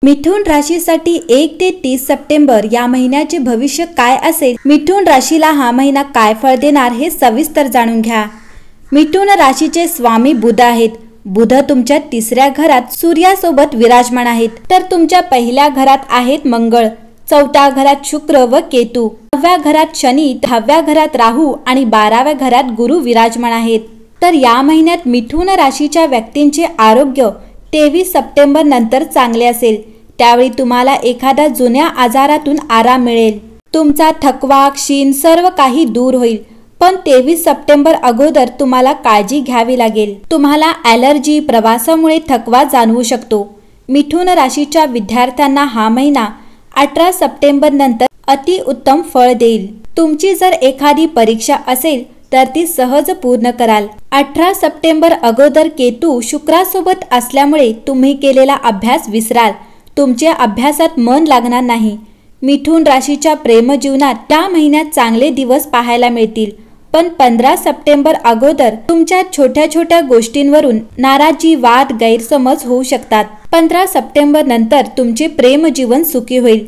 मिथुन राशीसाठी 1 ते 30 सप्टेंबर या महिन्याचे भविष्य काय असेल, मिथुन राशीला हा महिना काय फळ देणार हे सविस्तर जाणून घ्या। मिथुन राशीचे स्वामी बुध आहेत। बुध तुमच्या 3ऱ्या घरात सूर्यासोबत विराजमान आहेत, तर तुमच्या पहिल्या घरात आहेत मंगळ, 4थ्या घरात शुक्र व केतू, 9व्या घरात शनी, 10व्या घरात राहू आणि 12व्या घरात गुरु विराजमान आहेत। तर या महिन्यात मिथुन राशीच्या व्यक्तींचे आरोग्य 23 सप्टेंबर नंतर चांगले असेल। त्यावेळी तुम्हाला एखाद्या जुन्या आजारातून आराम मिळेल। तुमचा थकवा, क्षीण सर्व काही दूर होईल। पण 23 सप्टेंबर अगोदर तुम्हाला काळजी घ्यावी लागेल। तुम्हाला ॲलर्जी, प्रवासामुळे थकवा जाणवू शकतो। मिथुन राशीच्या विद्यार्थ्यांना हा महिना 18 सप्टेंबर नंतर अतिउत्तम फळ देईल। तुमची जर एखादी परीक्षा असेल तर ती सहज पूर्ण कराल। 18 सप्टेंबर अगोदर केतू शुक्रासोबत असल्यामुळे तुम्ही केलेला अभ्यास विसराल। तुमच्या अभ्यासात मन लागणार नाही। मिथुन राशीच्या प्रेमजीवनात त्या महिन्यात चांगले दिवस पाहायला मिळतील। पण 15 सप्टेंबर अगोदर तुमच्या छोट्या छोट्या गोष्टींवरून नाराजी, वाद, गैरसमज होऊ शकतात। 15 सप्टेंबर नंतर तुमचे प्रेमजीवन सुखी होईल।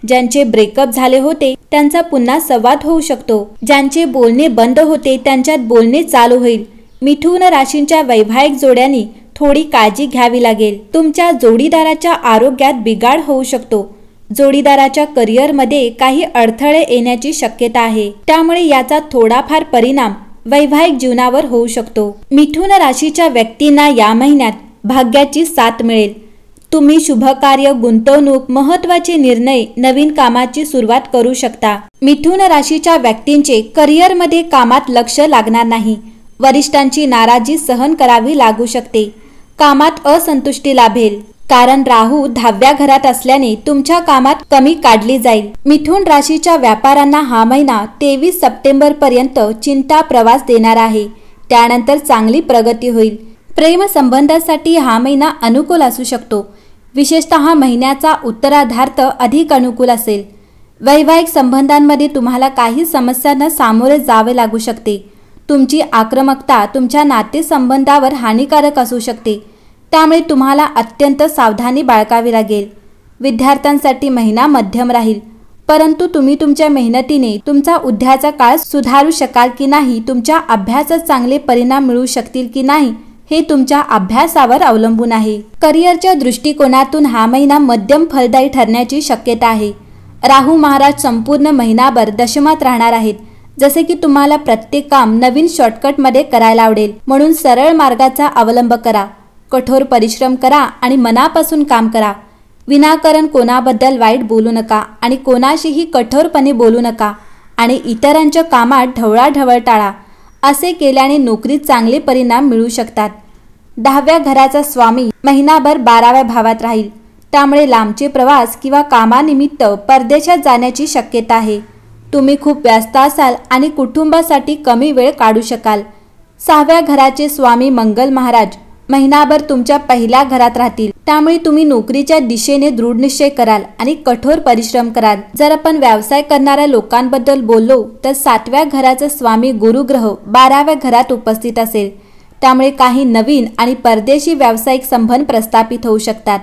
ज्यांचे ब्रेकअप झाले होते त्यांचा पुन्हा संवाद होऊ शकतो। ज्यांचे बोलणे बंद होते त्यांच्यात बोलणे चालू होईल। मिथुन राशींच्या वैवाहिक जोड्यांनी थोडी काळजी घ्यावी लागेल। तुमच्या जोडीदाराच्या आरोग्यात बिघाड होऊ शकतो। जोडीदाराच्या करिअरमध्ये काही अडथळे येण्याची शक्यता आहे, त्यामुळे याचा थोडाफार परिणाम वैवाहिक जीवनावर होऊ शकतो। मिथुन राशीच्या व्यक्तींना या महिन्यात भाग्याची साथ मिळेल। तुम्ही शुभकार्य, गुंतवणूक, महत्त्वाचे निर्णय, नवीन कामाची सुरुवात करू शकता। मिथुन राशीच्या व्यक्तींचे करिअरमध्ये कामात लक्ष लागणार नाही। वरिष्ठांची नाराजी सहन करावी लागू शकते। कामात असंतुष्टी लाभेल, कारण राहू 10व्या घरात असल्याने तुमच्या कामात कमी काढली जाईल। मिथुन राशीच्या व्यापाऱ्यांना हा महिना 23 सप्टेंबर पर्यंत चिंता प्रवास देणार आहे। त्यानंतर चांगली प्रगती होईल। प्रेम संबंधासाठी हा महिना अनुकूल असू शकतो। विशेषतः महिन्याचा उत्तरार्धात अधिक अनुकूल असेल। वैवाहिक संबंधांमध्ये तुम्हाला काही समस्यांना सामोरे जावे लागू शकते। तुमची आक्रमकता तुमच्या नातेसंबंधावर हानिकारक असू शकते, त्यामुळे तुम्हाला अत्यंत सावधानी बाळगावी लागेल। विद्यार्थ्यांसाठी महिना मध्यम राहील, परंतु तुम्ही तुमच्या मेहनतीने तुमचा उद्याचा काळ सुधारू शकाल की नाही, तुमच्या अभ्यासात चांगले परिणाम मिळू शकतील की नाही हे तुमच्या अभ्यासावर अवलंबून आहे। करिअरच्या दृष्टिकोनातून हा महिना मध्यम फलदायी ठरण्याची शक्यता आहे। राहू महाराज संपूर्ण महिनाभर दशमात राहणार आहेत, जसे की तुम्हाला प्रत्येक काम नवीन शॉर्टकटमध्ये करायला आवडेल, म्हणून सरळ मार्गाचा अवलंब करा। कठोर परिश्रम करा आणि मनापासून काम करा। विनाकारण कोणाबद्दल वाईट बोलू नका आणि कोणाशीही कठोरपणे बोलू नका आणि इतरांच्या कामात ढवळाढवळ टाळा। असे केल्याने नोकरीत चांगले परिणाम मिळू शकतात। 10व्या घराचा स्वामी महिनाभर 12व्या भावात राहील, त्यामुळे लांबचे प्रवास किंवा कामानिमित्त परदेशात जाण्याची शक्यता आहे। तुम्ही खूप व्यस्त असाल आणि कुटुंबासाठी कमी वेळ काढू शकाल। 6व्या घराचे स्वामी मंगल महाराज महिनाभर तुमच्या पहिल्या घरात राहतील, त्यामुळे तुम्ही नोकरीच्या दिशेने दृढनिश्चय कराल आणि कठोर परिश्रम कराल। जर आपण व्यवसाय करणाऱ्या लोकांबद्दल बोललो तर 7व्या घराचा स्वामी गुरुग्रह 12व्या घरात उपस्थित असेल, त्यामुळे काही नवीन आणि परदेशी व्यावसायिक संबंध प्रस्थापित होऊ शकतात।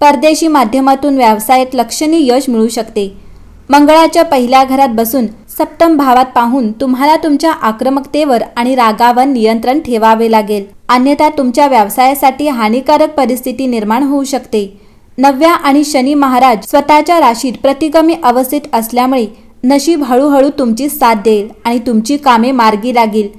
परदेशी माध्यमातून व्यवसायात लक्षणीय यश मिळू शकते। मंगळाच्या पहिल्या घरात बसून सप्तम भावात पाहून तुम्हाला तुमच्या आक्रमकतेवर आणि रागावर नियंत्रण ठेवावे लागेल, अन्यथा तुमच्या व्यवसायासाठी हानिकारक परिस्थिती निर्माण होऊ शकते। 9व्या आणि शनी महाराज स्वतःच्या राशीत प्रतिगमी अवस्थेत असल्यामुळे नशीब हळूहळू तुमची साथ देईल आणि तुमची कामे मार्गी लागेल।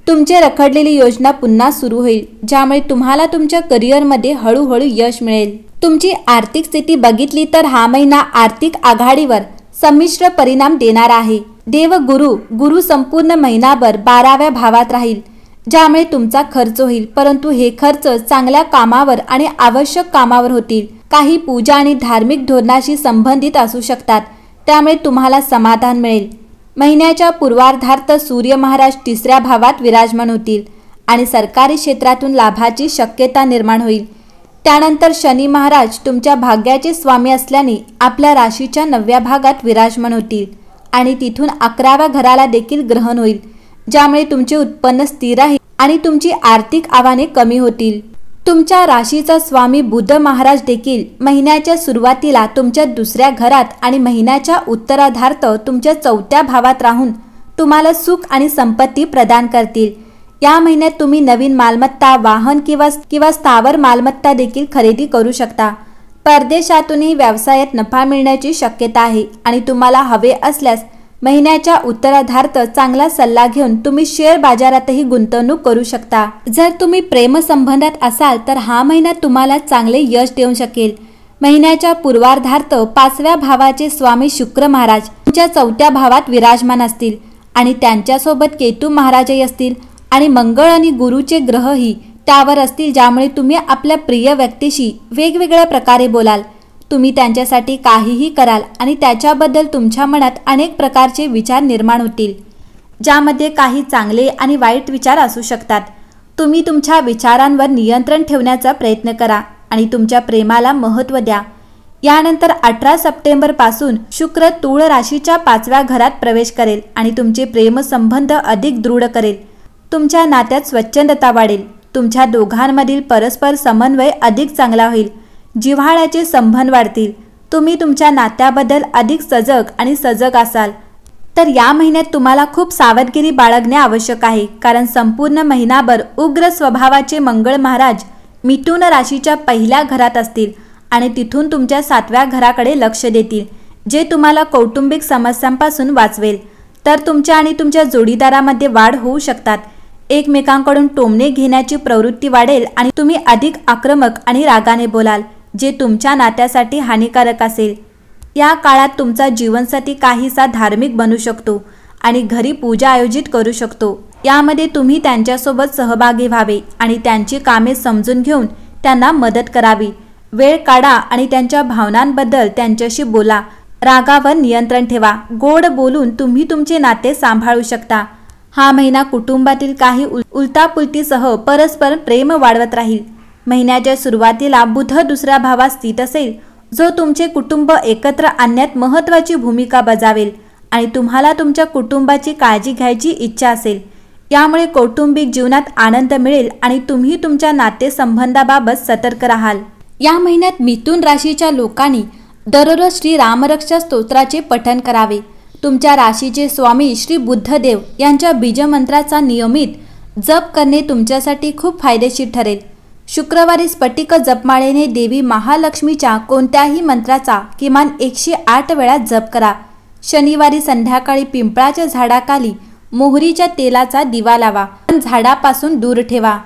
तुमची रखडलेली योजना पुन्हा सुरू होईल, ज्यामुळे तुम्हाला तुमच्या करिअरमध्ये हळूहळू यश मिळेल। तुमची आर्थिक स्थिती बघितली तर हा महिना आर्थिक आघाडीवर संमिश्र परिणाम देणार आहे। गुरु संपूर्ण महिनाभर 12व्या भावात राहील, ज्यामुळे तुमचा खर्च होईल, परंतु हे खर्च चांगल्या कामावर आणि आवश्यक कामावर होतील। काही पूजा आणि धार्मिक धोरणाशी संबंधित असू शकतात, त्यामुळे तुम्हाला समाधान मिळेल। महिन्याच्या पूर्वार्धात सूर्य महाराज 3ऱ्या भावात विराजमान होतील आणि सरकारी क्षेत्रातून लाभाची शक्यता निर्माण होईल। त्यानंतर शनी महाराज तुमच्या भाग्याचे स्वामी असल्याने आपल्या राशीच्या 9व्या भागात विराजमान होतील आणि तिथून 11व्या घराला देखील ग्रहण होईल, ज्यामुळे तुमचे उत्पन्न स्थिर राहील आणि तुमची आर्थिक आव्हाने कमी होतील। तुमच्या राशीचा स्वामी बुध महाराज देखील महिन्याच्या सुरुवातीला तुमच्या दुसऱ्या घरात आणि महिन्याच्या उत्तरार्धात तुमच्या चौथ्या भावात राहून तुम्हाला सुख आणि संपत्ती प्रदान करतील। या महिन्यात तुम्ही नवीन मालमत्ता, वाहन किंवा स्थावर मालमत्ता देखील खरेदी करू शकता। परदेशातूनही व्यवसायात नफा मिळण्याची शक्यता आहे आणि तुम्हाला हवे असल्यास महिन्याच्या उत्तरार्धात चांगला सल्ला घेऊन तुम्ही शेअर बाजारातही गुंतवणूक करू शकता। जर तुम्ही प्रेम संबंधात असाल तर हा महिना तुम्हाला चांगले यश देऊ शकेल। महिन्याच्या पूर्वार्धात 5व्या भावाचे स्वामी शुक्र महाराज तुमच्या 4थ्या भावात विराजमान असतील आणि त्यांच्यासोबत केतू महाराजही असतील आणि मंगळ आणि गुरुचे ग्रहही त्यावर असतील, ज्यामुळे तुम्ही आपल्या प्रिय व्यक्तीशी वेगवेगळ्या प्रकारे बोलाल। तुम्ही त्यांच्यासाठी काहीही कराल आणि त्याच्याबद्दल तुमच्या मनात अनेक प्रकारचे विचार निर्माण होतील, ज्यामध्ये काही चांगले आणि वाईट विचार असू शकतात। तुम्ही तुमच्या विचारांवर नियंत्रण ठेवण्याचा प्रयत्न करा आणि तुमच्या प्रेमाला महत्त्व द्या। यानंतर 18 सप्टेंबर पासून शुक्र तुळ राशीच्या 5व्या घरात प्रवेश करेल आणि तुमचे प्रेमसंबंध अधिक दृढ करेल। तुमच्या नात्यात स्वच्छंदता वाढेल। तुमच्या दोघांमधील परस्पर समन्वय अधिक चांगला होईल। जिव्हाळ्याचे संबंध वाढतील। तुम्ही तुमच्या नात्याबद्दल अधिक सजग असाल। तर या महिन्यात तुम्हाला खूप सावधगिरी बाळगणे आवश्यक आहे, कारण संपूर्ण महिनाभर उग्र स्वभावाचे मंगळ महाराज मिथुन राशीच्या 1ल्या घरात असतील आणि तिथून तुमच्या 7व्या घराकडे लक्ष देतील, जे तुम्हाला कौटुंबिक समस्यांपासून वाचवेल। तर तुमच्या आणि तुमच्या जोडीदारामध्ये वाढ होऊ शकतात। एकमेकांकडून टोमणे घेण्याची प्रवृत्ती वाढेल आणि तुम्ही अधिक आक्रमक आणि रागाने बोलाल, जे तुमच्या नात्यासाठी हानिकारक असेल। या काळात तुमचा जीवनसाथी काहीसा धार्मिक बनू शकतो आणि घरी पूजा आयोजित करू शकतो। यामध्ये तुम्ही त्यांच्यासोबत सहभागी व्हावे आणि त्यांची कामे समजून घेऊन त्यांना मदत करावी। वेळ काढा आणि त्यांच्या भावनांबद्दल त्यांच्याशी बोला। रागावर नियंत्रण ठेवा। गोड बोलून तुम्ही तुमचे नाते सांभाळू शकता। हा महिना कुटुंबातील काही उलटापुलटीसह परस्पर प्रेम वाढवत राहील। महिन्याच्या सुरुवातीला बुध 2ऱ्या भावात स्थित असेल, जो तुमचे कुटुंब एकत्र आणण्यात महत्त्वाची भूमिका बजावेल आणि तुम्हाला तुमच्या कुटुंबाची काळजी घ्यायची इच्छा असेल। यामुळे कौटुंबिक जीवनात आनंद मिळेल आणि तुम्ही तुमच्या नातेसंबंधाबाबत सतर्क राहाल। या महिन्यात मिथुन राशीच्या लोकांनी दररोज श्री रामरक्षा स्तोत्राचे पठण करावे। तुमच्या राशीचे स्वामी श्री बुद्धदेव यांच्या बीजमंत्राचा नियमित जप करणे तुमच्यासाठी खूप फायदेशीर ठरेल। शुक्रवारी स्फटिक जपमाळेने देवी महालक्ष्मीच्या कोणत्याही मंत्राचा किमान 108 वेळा जप करा। शनिवारी संध्याकाळी पिंपळाच्या झाडाखाली मोहरीच्या तेलाचा दिवा लावा, पण झाडापासून दूर ठेवा।